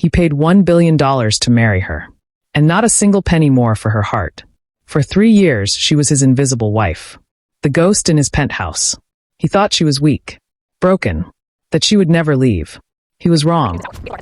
He paid $1 billion to marry her. And not a single penny more for her heart. For 3 years, she was his invisible wife. The ghost in his penthouse. He thought she was weak. Broken. That she would never leave. He was wrong.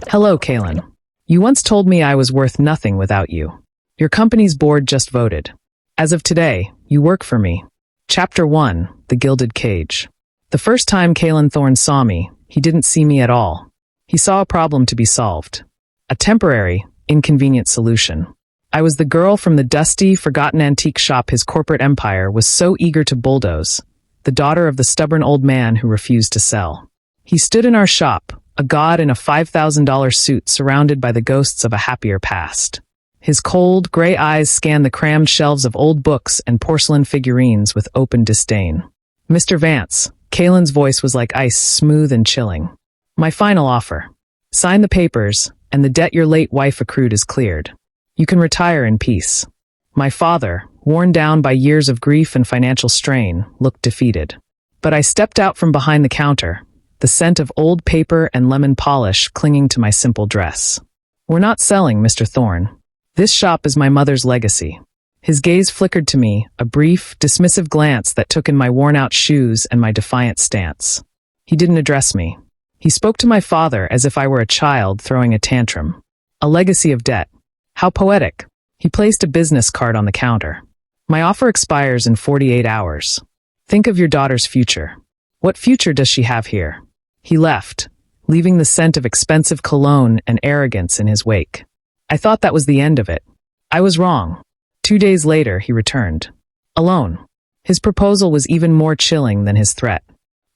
Hello, Kaylin. You once told me I was worth nothing without you. Your company's board just voted. As of today, you work for me. Chapter 1, The Gilded Cage. The first time Kaylin Thorne saw me, he didn't see me at all. He saw a problem to be solved. A temporary, inconvenient solution. I was the girl from the dusty, forgotten antique shop his corporate empire was so eager to bulldoze, the daughter of the stubborn old man who refused to sell. He stood in our shop, a god in a $5,000 suit surrounded by the ghosts of a happier past. His cold, gray eyes scanned the crammed shelves of old books and porcelain figurines with open disdain. Mr. Vance, Kaylin's voice was like ice, smooth and chilling. My final offer. Sign the papers, and the debt your late wife accrued is cleared. You can retire in peace. My father, worn down by years of grief and financial strain, looked defeated. But I stepped out from behind the counter, the scent of old paper and lemon polish clinging to my simple dress. We're not selling, Mr. Thorne. This shop is my mother's legacy. His gaze flickered to me, a brief, dismissive glance that took in my worn-out shoes and my defiant stance. He didn't address me. He spoke to my father as if I were a child throwing a tantrum. A legacy of debt. How poetic. He placed a business card on the counter. My offer expires in 48 hours. Think of your daughter's future. What future does she have here? He left, leaving the scent of expensive cologne and arrogance in his wake. I thought that was the end of it. I was wrong. 2 days later, he returned. Alone. His proposal was even more chilling than his threat.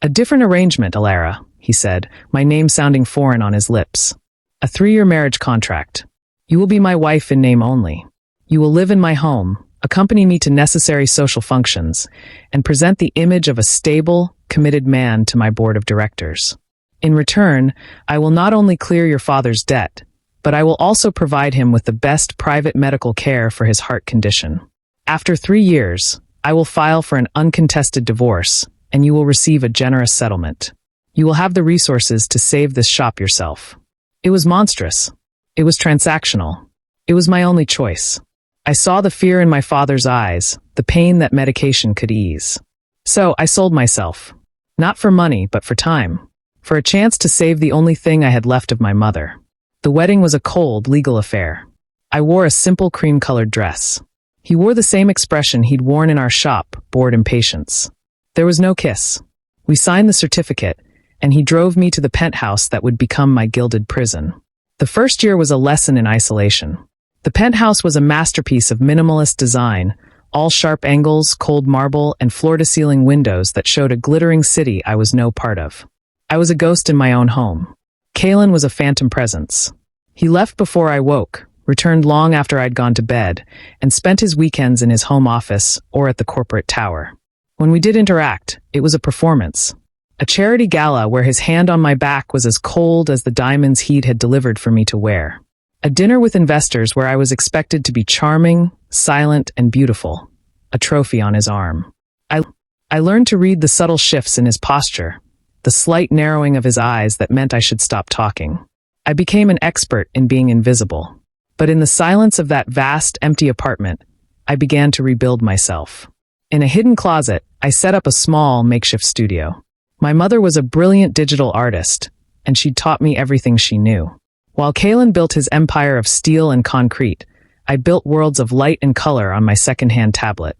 A different arrangement, Alara, he said, my name sounding foreign on his lips. A 3-year marriage contract. You will be my wife in name only. You will live in my home, accompany me to necessary social functions, and present the image of a stable, committed man to my board of directors. In return, I will not only clear your father's debt, but I will also provide him with the best private medical care for his heart condition. After 3 years, I will file for an uncontested divorce, and you will receive a generous settlement. You will have the resources to save this shop yourself. It was monstrous. It was transactional. It was my only choice. I saw the fear in my father's eyes, the pain that medication could ease. So I sold myself. Not for money, but for time. For a chance to save the only thing I had left of my mother. The wedding was a cold, legal affair. I wore a simple cream-colored dress. He wore the same expression he'd worn in our shop, bored impatience. There was no kiss. We signed the certificate, and he drove me to the penthouse that would become my gilded prison. The first year was a lesson in isolation. The penthouse was a masterpiece of minimalist design, all sharp angles, cold marble, and floor-to-ceiling windows that showed a glittering city I was no part of. I was a ghost in my own home. Kaylin was a phantom presence. He left before I woke, returned long after I'd gone to bed, and spent his weekends in his home office or at the corporate tower. When we did interact, it was a performance. A charity gala where his hand on my back was as cold as the diamonds he'd had delivered for me to wear. A dinner with investors where I was expected to be charming, silent, and beautiful. A trophy on his arm. I learned to read the subtle shifts in his posture, the slight narrowing of his eyes that meant I should stop talking. I became an expert in being invisible. But in the silence of that vast, empty apartment, I began to rebuild myself. In a hidden closet, I set up a small, makeshift studio. My mother was a brilliant digital artist, and she'd taught me everything she knew. While Kaylin built his empire of steel and concrete, I built worlds of light and color on my second-hand tablet.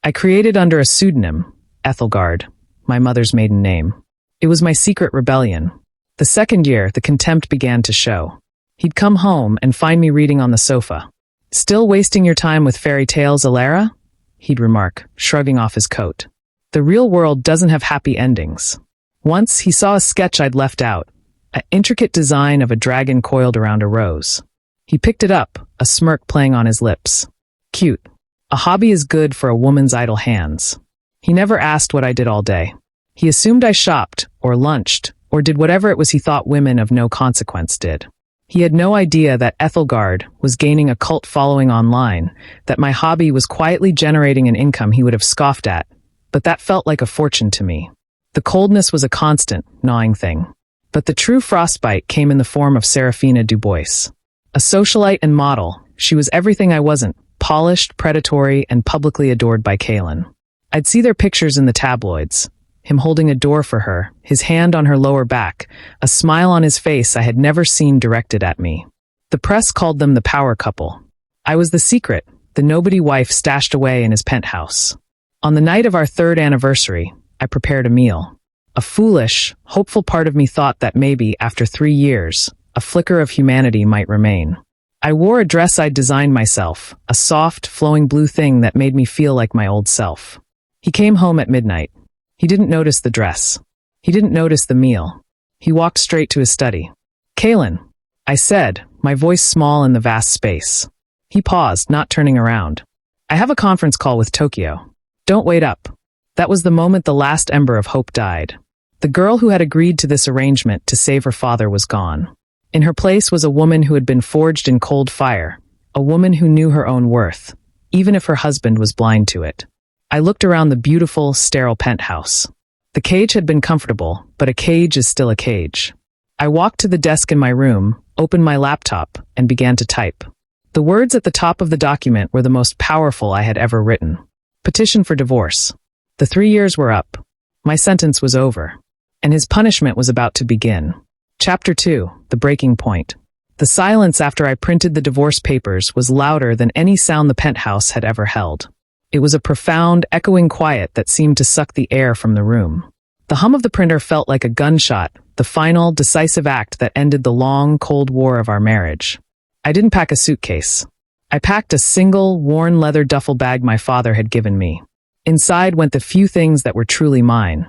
I created under a pseudonym, Ethelgard, my mother's maiden name. It was my secret rebellion. The second year, the contempt began to show. He'd come home and find me reading on the sofa. Still wasting your time with fairy tales, Alara? He'd remark, shrugging off his coat. The real world doesn't have happy endings. Once, he saw a sketch I'd left out, an intricate design of a dragon coiled around a rose. He picked it up, a smirk playing on his lips. Cute. A hobby is good for a woman's idle hands. He never asked what I did all day. He assumed I shopped, or lunched, or did whatever it was he thought women of no consequence did. He had no idea that Ethelgard was gaining a cult following online, that my hobby was quietly generating an income he would have scoffed at, but that felt like a fortune to me. The coldness was a constant, gnawing thing. But the true frostbite came in the form of Serafina Dubois. A socialite and model, she was everything I wasn't: polished, predatory, and publicly adored by Kaylin. I'd see their pictures in the tabloids, him holding a door for her, his hand on her lower back, a smile on his face I had never seen directed at me. The press called them the power couple. I was the secret, the nobody wife stashed away in his penthouse. On the night of our 3rd anniversary, I prepared a meal. A foolish, hopeful part of me thought that maybe, after 3 years, a flicker of humanity might remain. I wore a dress I'd designed myself, a soft, flowing blue thing that made me feel like my old self. He came home at midnight. He didn't notice the dress. He didn't notice the meal. He walked straight to his study. "Kaylin," I said, my voice small in the vast space. He paused, not turning around. "I have a conference call with Tokyo. Don't wait up." That was the moment the last ember of hope died. The girl who had agreed to this arrangement to save her father was gone. In her place was a woman who had been forged in cold fire, a woman who knew her own worth, even if her husband was blind to it. I looked around the beautiful, sterile penthouse. The cage had been comfortable, but a cage is still a cage. I walked to the desk in my room, opened my laptop, and began to type. The words at the top of the document were the most powerful I had ever written. Petition for divorce. The 3 years were up. My sentence was over. And his punishment was about to begin. Chapter 2, The Breaking Point. The silence after I printed the divorce papers was louder than any sound the penthouse had ever held. It was a profound, echoing quiet that seemed to suck the air from the room. The hum of the printer felt like a gunshot, the final, decisive act that ended the long, cold war of our marriage. I didn't pack a suitcase. I packed a single, worn leather duffel bag my father had given me. Inside went the few things that were truly mine.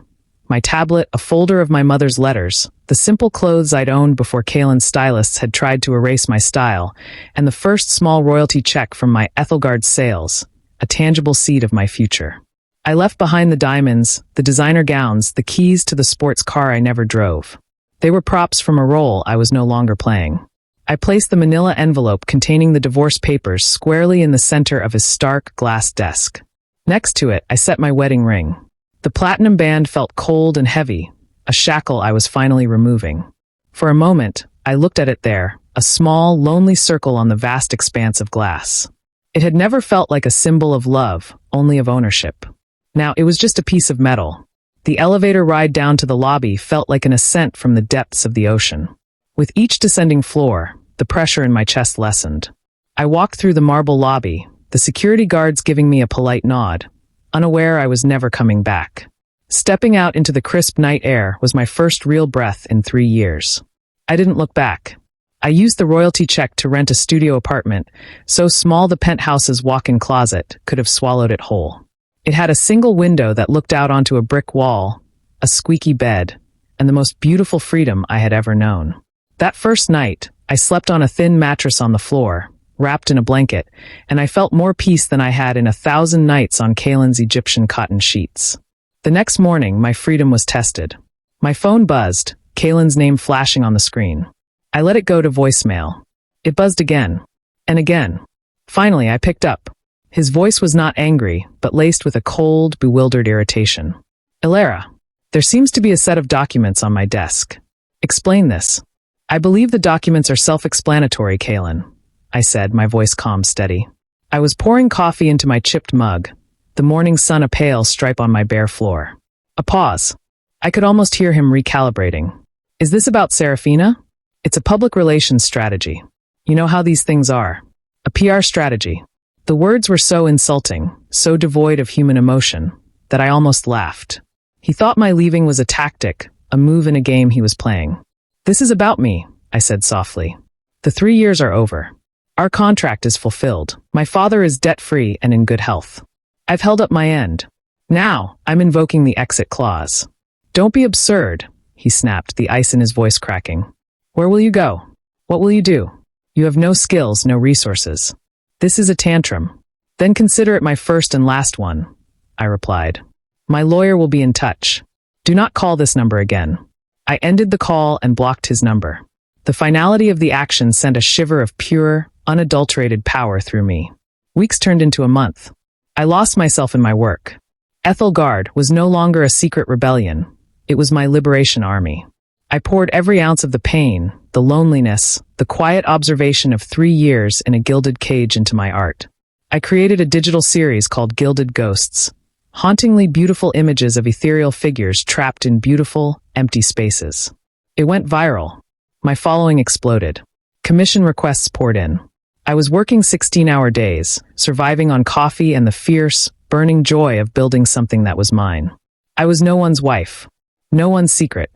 My tablet, a folder of my mother's letters, the simple clothes I'd owned before Kaylin's stylists had tried to erase my style, and the first small royalty check from my Ethelgard sales, a tangible seed of my future. I left behind the diamonds, the designer gowns, the keys to the sports car I never drove. They were props from a role I was no longer playing. I placed the manila envelope containing the divorce papers squarely in the center of his stark glass desk. Next to it, I set my wedding ring. The platinum band felt cold and heavy, a shackle I was finally removing. For a moment, I looked at it there, a small, lonely circle on the vast expanse of glass. It had never felt like a symbol of love, only of ownership. Now, it was just a piece of metal. The elevator ride down to the lobby felt like an ascent from the depths of the ocean. With each descending floor, the pressure in my chest lessened. I walked through the marble lobby, the security guards giving me a polite nod, unaware I was never coming back. Stepping out into the crisp night air was my first real breath in 3 years. I didn't look back. I used the royalty check to rent a studio apartment, so small the penthouse's walk-in closet could have swallowed it whole. It had a single window that looked out onto a brick wall, a squeaky bed, and the most beautiful freedom I had ever known. That first night, I slept on a thin mattress on the floor, wrapped in a blanket, and I felt more peace than I had in 1,000 nights on Kaylin's Egyptian cotton sheets. The next morning, my freedom was tested. My phone buzzed, Kaylin's name flashing on the screen. I let it go to voicemail. It buzzed again, and again. Finally, I picked up. His voice was not angry, but laced with a cold, bewildered irritation. "Ilara, there seems to be a set of documents on my desk. Explain this." "I believe the documents are self-explanatory, Kaylin," I said, my voice calm, steady. I was pouring coffee into my chipped mug, the morning sun a pale stripe on my bare floor. A pause. I could almost hear him recalibrating. "Is this about Serafina?" "It's a public relations strategy. You know how these things are. A PR strategy." The words were so insulting, so devoid of human emotion, that I almost laughed. He thought my leaving was a tactic, a move in a game he was playing. "This is about me," I said softly. "The 3 years are over. Our contract is fulfilled. My father is debt-free and in good health. I've held up my end. Now, I'm invoking the exit clause." "Don't be absurd," he snapped, the ice in his voice cracking. "Where will you go? What will you do? You have no skills, no resources. This is a tantrum. Then consider it my first and last one," I replied. "My lawyer will be in touch. Do not call this number again." I ended the call and blocked his number. The finality of the action sent a shiver of pure, unadulterated power through me. Weeks turned into a month. I lost myself in my work. Ethelgard was no longer a secret rebellion. It was my liberation army. I poured every ounce of the pain, the loneliness, the quiet observation of 3 years in a gilded cage into my art. I created a digital series called Gilded Ghosts, hauntingly beautiful images of ethereal figures trapped in beautiful, empty spaces. It went viral. My following exploded. Commission requests poured in. I was working 16-hour days, surviving on coffee and the fierce, burning joy of building something that was mine. I was no one's wife. No one's secret.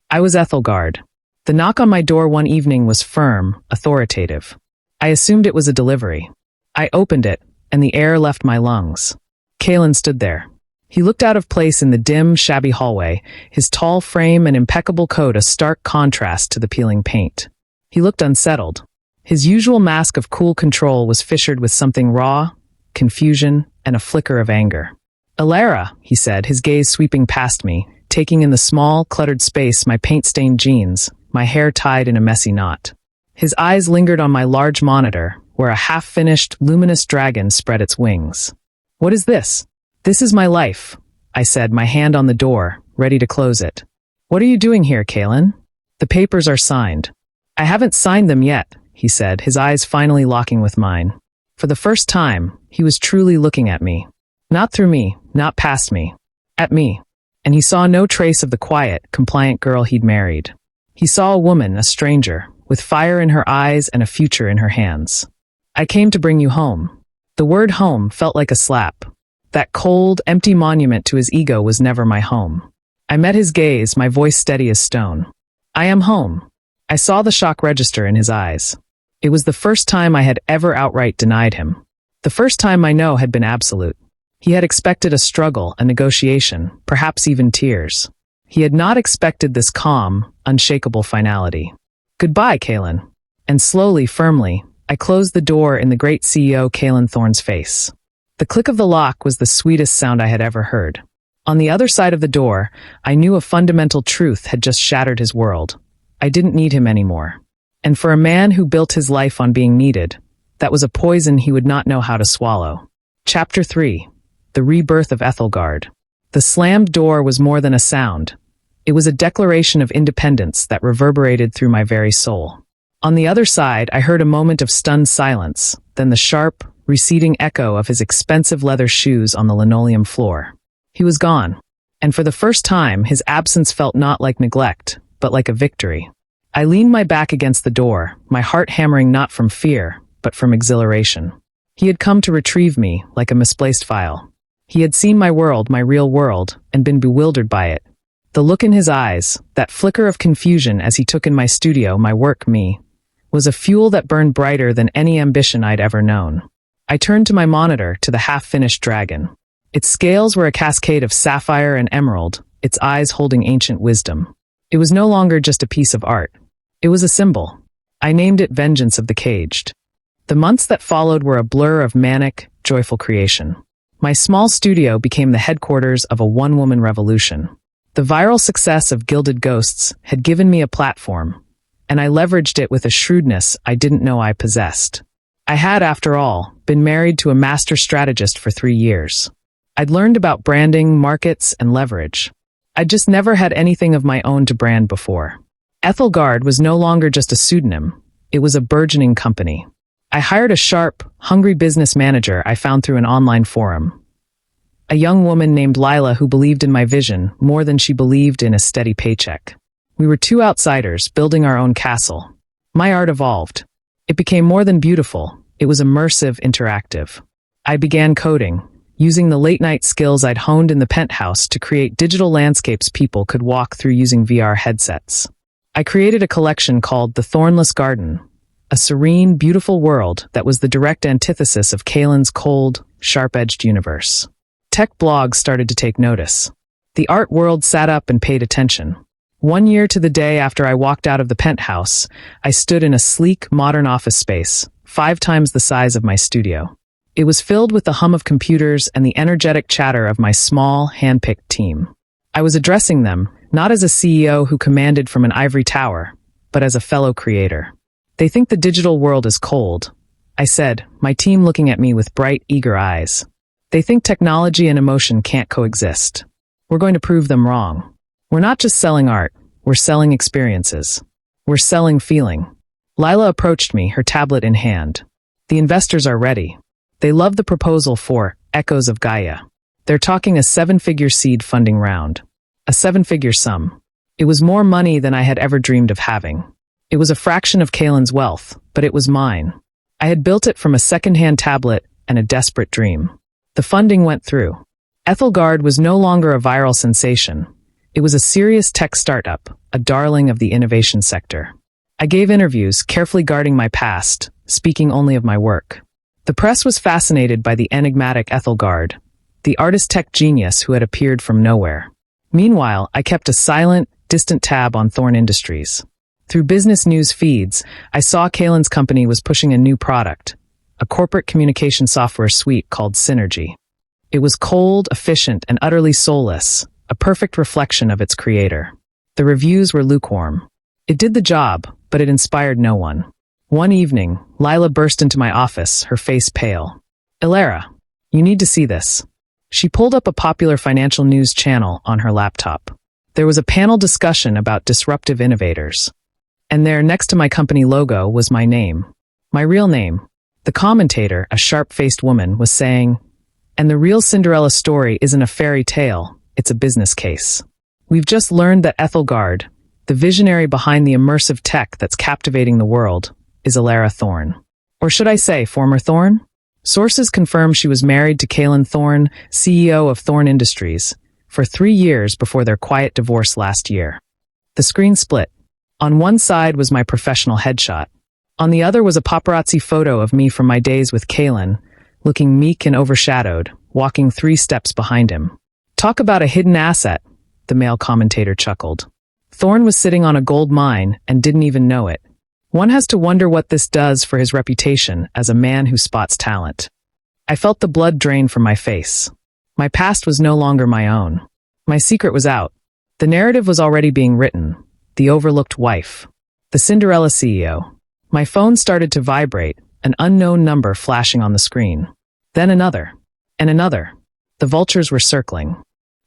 I was Ethelgard. The knock on my door one evening was firm, authoritative. I assumed it was a delivery. I opened it, and the air left my lungs. Kalen stood there. He looked out of place in the dim, shabby hallway, his tall frame and impeccable coat a stark contrast to the peeling paint. He looked unsettled. His usual mask of cool control was fissured with something raw, confusion, and a flicker of anger. "Alara," he said, his gaze sweeping past me, taking in the small, cluttered space my paint-stained jeans, my hair tied in a messy knot. His eyes lingered on my large monitor, where a half-finished, luminous dragon spread its wings. "What is this?" "This is my life," I said, my hand on the door, ready to close it. "What are you doing here, Kalen?" "The papers are signed." "I haven't signed them yet," he said, his eyes finally locking with mine. For the first time, he was truly looking at me. Not through me, not past me. At me. And he saw no trace of the quiet, compliant girl he'd married. He saw a woman, a stranger, with fire in her eyes and a future in her hands. "I came to bring you home." The word home felt like a slap. That cold, empty monument to his ego was never my home. I met his gaze, my voice steady as stone. "I am home." I saw the shock register in his eyes. It was the first time I had ever outright denied him. The first time my no had been absolute. He had expected a struggle, a negotiation, perhaps even tears. He had not expected this calm, unshakable finality. "Goodbye, Kalen." And slowly, firmly, I closed the door in the great CEO Kalen Thorne's face. The click of the lock was the sweetest sound I had ever heard. On the other side of the door, I knew a fundamental truth had just shattered his world. I didn't need him anymore. And for a man who built his life on being needed, that was a poison he would not know how to swallow. Chapter 3. The Rebirth of Ethelgard. The slammed door was more than a sound. It was a declaration of independence that reverberated through my very soul. On the other side, I heard a moment of stunned silence, then the sharp, receding echo of his expensive leather shoes on the linoleum floor. He was gone. And for the first time, his absence felt not like neglect, but like a victory. I leaned my back against the door, my heart hammering not from fear, but from exhilaration. He had come to retrieve me, like a misplaced file. He had seen my world, my real world, and been bewildered by it. The look in his eyes, that flicker of confusion as he took in my studio, my work, me, was a fuel that burned brighter than any ambition I'd ever known. I turned to my monitor, to the half-finished dragon. Its scales were a cascade of sapphire and emerald, its eyes holding ancient wisdom. It was no longer just a piece of art. It was a symbol. I named it Vengeance of the Caged. The months that followed were a blur of manic, joyful creation. My small studio became the headquarters of a one-woman revolution. The viral success of Gilded Ghosts had given me a platform, and I leveraged it with a shrewdness I didn't know I possessed. I had, after all, been married to a master strategist for 3 years. I'd learned about branding, markets, and leverage. I'd just never had anything of my own to brand before. Ethelgard was no longer just a pseudonym. It was a burgeoning company. I hired a sharp, hungry business manager I found through an online forum. A young woman named Lila who believed in my vision more than she believed in a steady paycheck. We were two outsiders building our own castle. My art evolved. It became more than beautiful. It was immersive, interactive. I began coding, using the late-night skills I'd honed in the penthouse to create digital landscapes people could walk through using VR headsets. I created a collection called The Thornless Garden, a serene, beautiful world that was the direct antithesis of Kalen's cold, sharp-edged universe. Tech blogs started to take notice. The art world sat up and paid attention. 1 year to the day after I walked out of the penthouse, I stood in a sleek, modern office space, 5 times the size of my studio. It was filled with the hum of computers and the energetic chatter of my small, hand-picked team. I was addressing them, not as a CEO who commanded from an ivory tower, but as a fellow creator. "They think the digital world is cold," I said, my team looking at me with bright, eager eyes. "They think technology and emotion can't coexist. We're going to prove them wrong. We're not just selling art, We're selling experiences. We're selling feeling. Lila approached me, her tablet in hand. The investors are ready. They love the proposal for Echoes of Gaia. They're talking a 7-figure seed funding round. A 7-figure sum. It was more money than I had ever dreamed of having. It was a fraction of Kalen's wealth, but it was mine. I had built it from a second-hand tablet and a desperate dream. The funding went through. Ethelgard was no longer a viral sensation. It was a serious tech startup, a darling of the innovation sector. I gave interviews, carefully guarding my past, speaking only of my work. The press was fascinated by the enigmatic Ethelgard, the artist tech genius who had appeared from nowhere. Meanwhile, I kept a silent, distant tab on Thorn Industries. Through business news feeds, I saw Kalen's company was pushing a new product, a corporate communication software suite called Synergy. It was cold, efficient, and utterly soulless, a perfect reflection of its creator. The reviews were lukewarm. It did the job, but it inspired no one. One evening, Lila burst into my office, her face pale. "Ilara, you need to see this." She pulled up a popular financial news channel on her laptop. There was a panel discussion about disruptive innovators. And there, next to my company logo, was my name. My real name. The commentator, a sharp-faced woman, was saying, "And the real Cinderella story isn't a fairy tale, it's a business case. We've just learned that Ethelgard, the visionary behind the immersive tech that's captivating the world, is Ilara Thorn. Or should I say, former Thorn? Sources confirm she was married to Kalen Thorn, CEO of Thorn Industries, for 3 years before their quiet divorce last year. The screen split. On one side was my professional headshot. On the other was a paparazzi photo of me from my days with Kalen, looking meek and overshadowed, walking 3 steps behind him. Talk about a hidden asset, the male commentator chuckled. Thorn was sitting on a gold mine and didn't even know it. One has to wonder what this does for his reputation as a man who spots talent. I felt the blood drain from my face. My past was no longer my own. My secret was out. The narrative was already being written. The overlooked wife. The Cinderella CEO. My phone started to vibrate, an unknown number flashing on the screen. Then another. And another. The vultures were circling.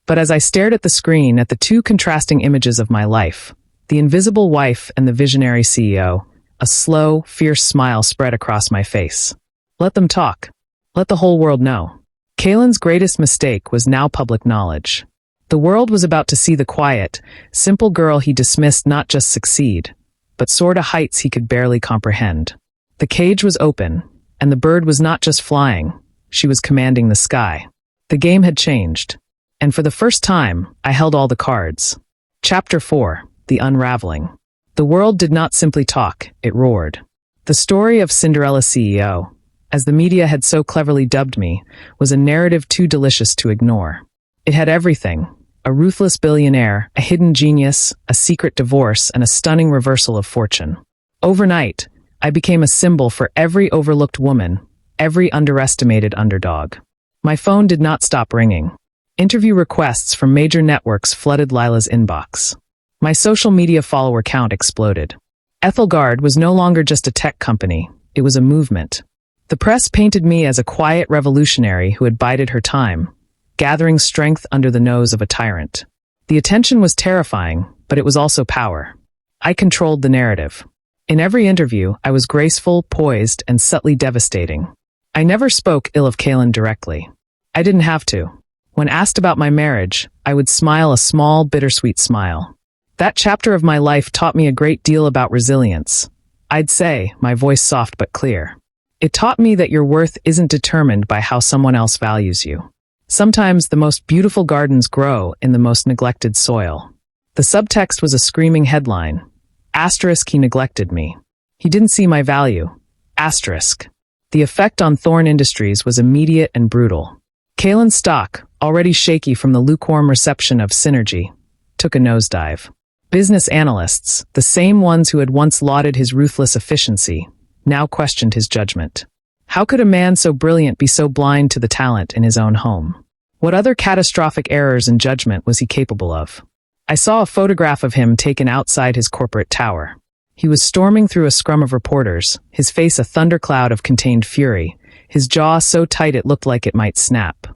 But as I stared at the screen at the 2 contrasting images of my life, the invisible wife and the visionary CEO, a slow, fierce smile spread across my face. Let them talk. Let the whole world know. Kalen's greatest mistake was now public knowledge. The world was about to see the quiet, simple girl he dismissed not just succeed, but soar to heights he could barely comprehend. The cage was open, and the bird was not just flying, she was commanding the sky. The game had changed. And for the first time, I held all the cards. Chapter 4, The Unraveling. The world did not simply talk, it roared. The story of Cinderella CEO, as the media had so cleverly dubbed me, was a narrative too delicious to ignore. It had everything: a ruthless billionaire, a hidden genius, a secret divorce, and a stunning reversal of fortune. Overnight, I became a symbol for every overlooked woman, every underestimated underdog. My phone did not stop ringing. Interview requests from major networks flooded Lila's inbox. My social media follower count exploded. Ethelgard was no longer just a tech company, it was a movement. The press painted me as a quiet revolutionary who had bided her time, gathering strength under the nose of a tyrant. The attention was terrifying, but it was also power. I controlled the narrative. In every interview, I was graceful, poised, and subtly devastating. I never spoke ill of Kalen directly. I didn't have to. When asked about my marriage, I would smile a small, bittersweet smile. That chapter of my life taught me a great deal about resilience. I'd say, my voice soft but clear. It taught me that your worth isn't determined by how someone else values you. Sometimes the most beautiful gardens grow in the most neglected soil. The subtext was a screaming headline. Asterisk, he neglected me. He didn't see my value. Asterisk. The effect on Thorn Industries was immediate and brutal. Kalen's stock, already shaky from the lukewarm reception of Synergy, took a nosedive. Business analysts, the same ones who had once lauded his ruthless efficiency, now questioned his judgment. How could a man so brilliant be so blind to the talent in his own home? What other catastrophic errors in judgment was he capable of? I saw a photograph of him taken outside his corporate tower. He was storming through a scrum of reporters, his face a thundercloud of contained fury, his jaw so tight it looked like it might snap.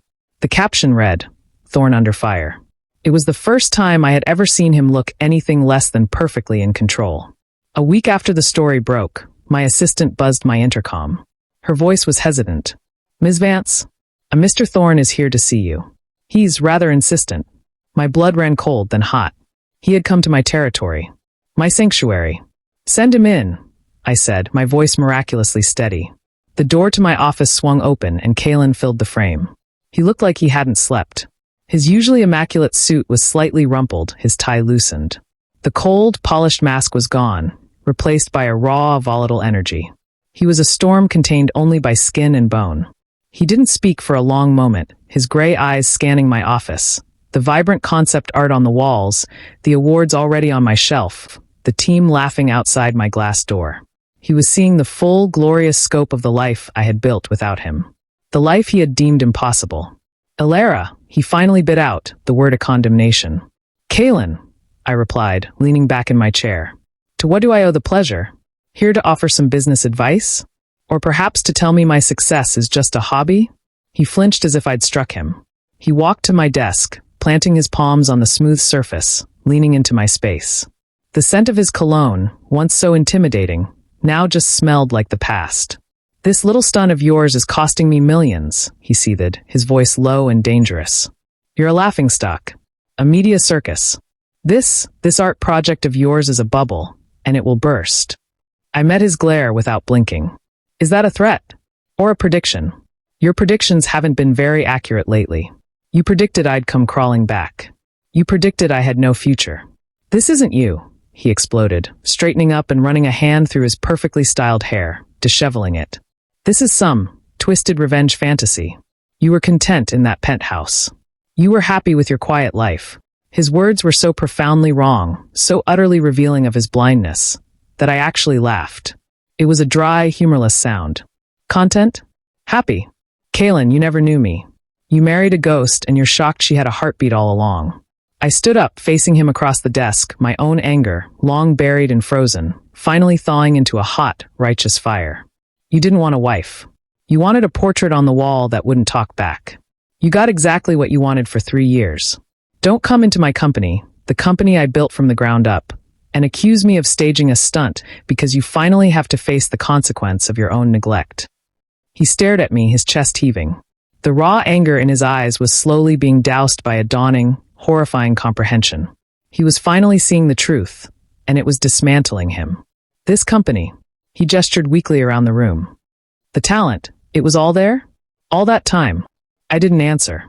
The caption read, "Thorn under fire." It was the first time I had ever seen him look anything less than perfectly in control. A week after the story broke, my assistant buzzed my intercom. Her voice was hesitant. "Ms. Vance, a Mr. Thorne is here to see you. He's rather insistent." My blood ran cold, then hot. He had come to my territory. My sanctuary. "Send him in," I said, my voice miraculously steady. The door to my office swung open and Kalen filled the frame. He looked like he hadn't slept. His usually immaculate suit was slightly rumpled, his tie loosened. The cold, polished mask was gone, replaced by a raw, volatile energy. He was a storm contained only by skin and bone. He didn't speak for a long moment, his gray eyes scanning my office. The vibrant concept art on the walls, the awards already on my shelf, the team laughing outside my glass door. He was seeing the full, glorious scope of the life I had built without him. The life he had deemed impossible. "Elara," he finally bit out, the word of condemnation. "Kalen," I replied, leaning back in my chair. "To what do I owe the pleasure? Here to offer some business advice? Or perhaps to tell me my success is just a hobby?" He flinched as if I'd struck him. He walked to my desk, planting his palms on the smooth surface, leaning into my space. The scent of his cologne, once so intimidating, now just smelled like the past. "This little stunt of yours is costing me millions," he seethed, his voice low and dangerous. "You're a laughingstock. A media circus. This art project of yours is a bubble, and it will burst." I met his glare without blinking. "Is that a threat? Or a prediction? Your predictions haven't been very accurate lately. You predicted I'd come crawling back. You predicted I had no future." "This isn't you," he exploded, straightening up and running a hand through his perfectly styled hair, disheveling it. "This is some twisted revenge fantasy. You were content in that penthouse. You were happy with your quiet life." His words were so profoundly wrong, so utterly revealing of his blindness, that I actually laughed. It was a dry, humorless sound. "Content? Happy? Kalen, you never knew me. You married a ghost and you're shocked she had a heartbeat all along." I stood up, facing him across the desk, my own anger, long buried and frozen, finally thawing into a hot, righteous fire. "You didn't want a wife. You wanted a portrait on the wall that wouldn't talk back. You got exactly what you wanted for 3 years. Don't come into my company, the company I built from the ground up, and accuse me of staging a stunt because you finally have to face the consequence of your own neglect." He stared at me, his chest heaving. The raw anger in his eyes was slowly being doused by a dawning, horrifying comprehension. He was finally seeing the truth, and it was dismantling him. This company, he gestured weakly around the room. The talent, it was all there? All that time? I didn't answer.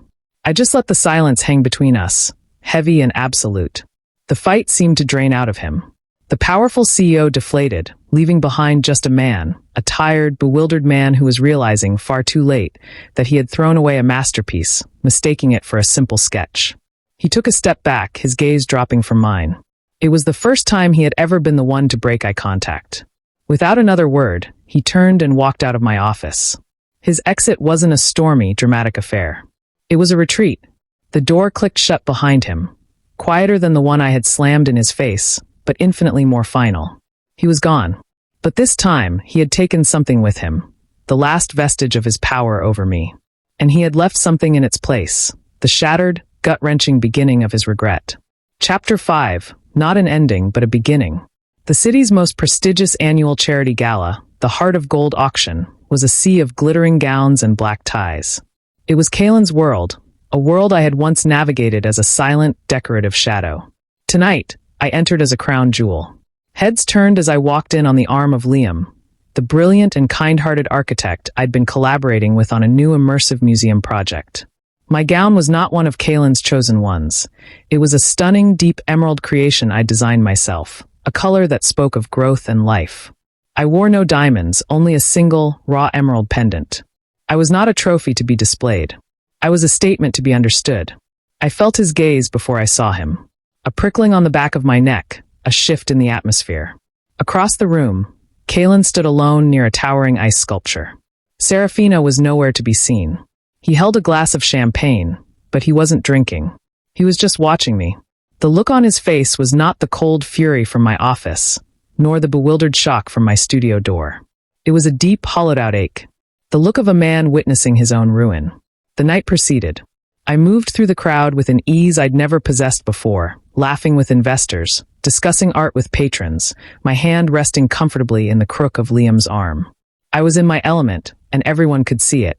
I just let the silence hang between us, heavy and absolute. The fight seemed to drain out of him. The powerful CEO deflated, leaving behind just a man, a tired, bewildered man who was realizing far too late that he had thrown away a masterpiece, mistaking it for a simple sketch. He took a step back, his gaze dropping from mine. It was the first time he had ever been the one to break eye contact. Without another word, he turned and walked out of my office. His exit wasn't a stormy, dramatic affair. It was a retreat. The door clicked shut behind him, quieter than the one I had slammed in his face, but infinitely more final. He was gone. But this time, he had taken something with him, the last vestige of his power over me. And he had left something in its place, the shattered, gut-wrenching beginning of his regret. Chapter 5, not an ending, but a beginning. The city's most prestigious annual charity gala, the Heart of Gold auction, was a sea of glittering gowns and black ties. It was Kalen's world, a world I had once navigated as a silent, decorative shadow. Tonight, I entered as a crown jewel. Heads turned as I walked in on the arm of Liam, the brilliant and kind-hearted architect I'd been collaborating with on a new immersive museum project. My gown was not one of Kalen's chosen ones. It was a stunning, deep emerald creation I'd designed myself, a color that spoke of growth and life. I wore no diamonds, only a single, raw emerald pendant. I was not a trophy to be displayed. I was a statement to be understood. I felt his gaze before I saw him. A prickling on the back of my neck, a shift in the atmosphere. Across the room, Kalen stood alone near a towering ice sculpture. Serafina was nowhere to be seen. He held a glass of champagne, but he wasn't drinking. He was just watching me. The look on his face was not the cold fury from my office, nor the bewildered shock from my studio door. It was a deep, hollowed-out ache, the look of a man witnessing his own ruin. The night proceeded. I moved through the crowd with an ease I'd never possessed before, laughing with investors, discussing art with patrons, my hand resting comfortably in the crook of Liam's arm. I was in my element, and everyone could see it.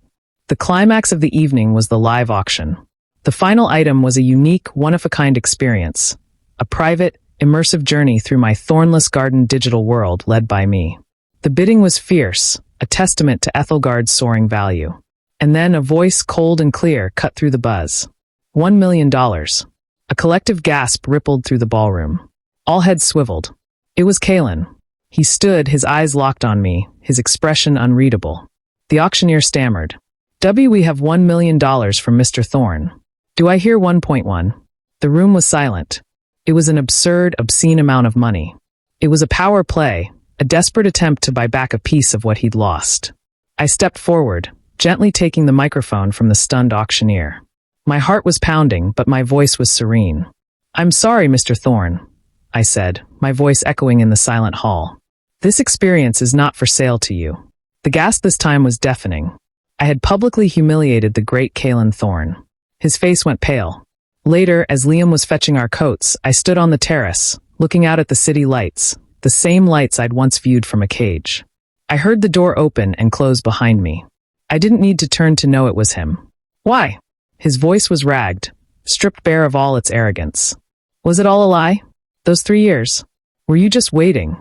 The climax of the evening was the live auction. The final item was a unique, one-of-a-kind experience, a private, immersive journey through my thornless garden digital world led by me. The bidding was fierce, a testament to Ethelgard's soaring value. And then a voice cold and clear cut through the buzz. $1 million. A collective gasp rippled through the ballroom. All heads swiveled. It was Kalen. He stood, his eyes locked on me, his expression unreadable. The auctioneer stammered. We have $1 million from Mr. Thorne. Do I hear 1.1? The room was silent. It was an absurd, obscene amount of money. It was a power play, a desperate attempt to buy back a piece of what he'd lost. I stepped forward, gently taking the microphone from the stunned auctioneer. My heart was pounding, but my voice was serene. I'm sorry, Mr. Thorne, I said, my voice echoing in the silent hall. This experience is not for sale to you. The gasp this time was deafening. I had publicly humiliated the great Kalen Thorne. His face went pale. Later, as Liam was fetching our coats, I stood on the terrace, looking out at the city lights, the same lights I'd once viewed from a cage. I heard the door open and close behind me. I didn't need to turn to know it was him. Why? His voice was ragged, stripped bare of all its arrogance. Was it all a lie? Those 3 years? Were you just waiting?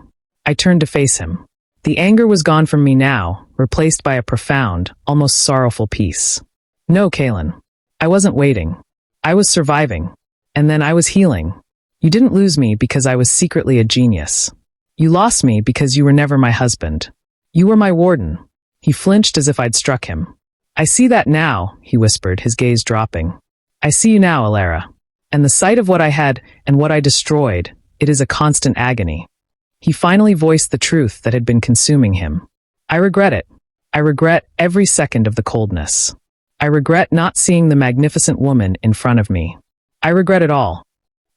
I turned to face him. The anger was gone from me now, replaced by a profound, almost sorrowful peace. No, Kalen. I wasn't waiting. I was surviving. And then I was healing. You didn't lose me because I was secretly a genius. You lost me because you were never my husband. You were my warden. He flinched as if I'd struck him. I see that now, he whispered, his gaze dropping. I see you now, Alara. And the sight of what I had and what I destroyed, it is a constant agony. He finally voiced the truth that had been consuming him. I regret it. I regret every second of the coldness. I regret not seeing the magnificent woman in front of me. I regret it all.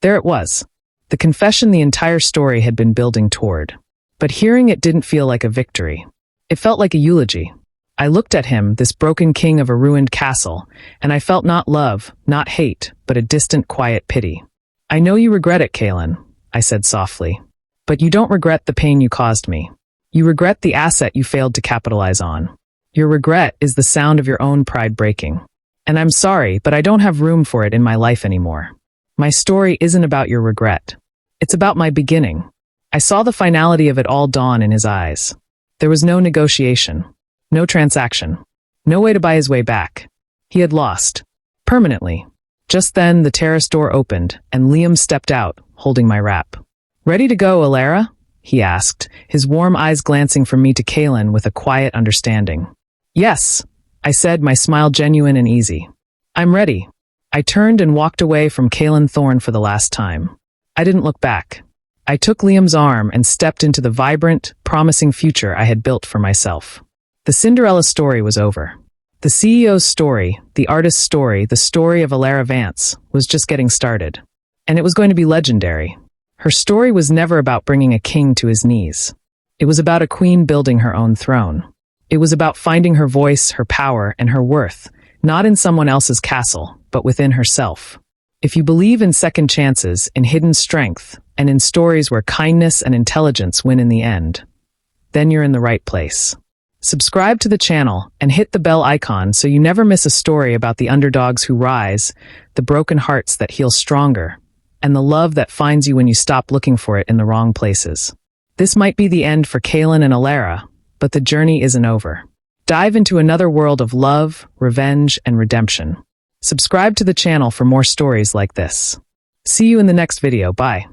There it was. The confession the entire story had been building toward. But hearing it didn't feel like a victory. It felt like a eulogy. I looked at him, this broken king of a ruined castle, and I felt not love, not hate, but a distant, quiet pity. I know you regret it, Kalen, I said softly. But you don't regret the pain you caused me. You regret the asset you failed to capitalize on. Your regret is the sound of your own pride breaking. And I'm sorry, but I don't have room for it in my life anymore. My story isn't about your regret. It's about my beginning. I saw the finality of it all dawn in his eyes. There was no negotiation, no transaction, no way to buy his way back. He had lost. Permanently. Just then, the terrace door opened, and Liam stepped out, holding my wrap. Ready to go, Alara? He asked, his warm eyes glancing from me to Kalen with a quiet understanding. Yes, I said, my smile genuine and easy. I'm ready. I turned and walked away from Kalen Thorne for the last time. I didn't look back. I took Liam's arm and stepped into the vibrant, promising future I had built for myself. The Cinderella story was over. The CEO's story, the artist's story, the story of Alara Vance, was just getting started. And it was going to be legendary. Her story was never about bringing a king to his knees. It was about a queen building her own throne. It was about finding her voice, her power, and her worth, not in someone else's castle, but within herself. If you believe in second chances, in hidden strength, and in stories where kindness and intelligence win in the end, then you're in the right place. Subscribe to the channel and hit the bell icon so you never miss a story about the underdogs who rise, the broken hearts that heal stronger, and the love that finds you when you stop looking for it in the wrong places. This might be the end for Kalen and Alara, but the journey isn't over. Dive into another world of love, revenge, and redemption. Subscribe to the channel for more stories like this. See you in the next video. Bye.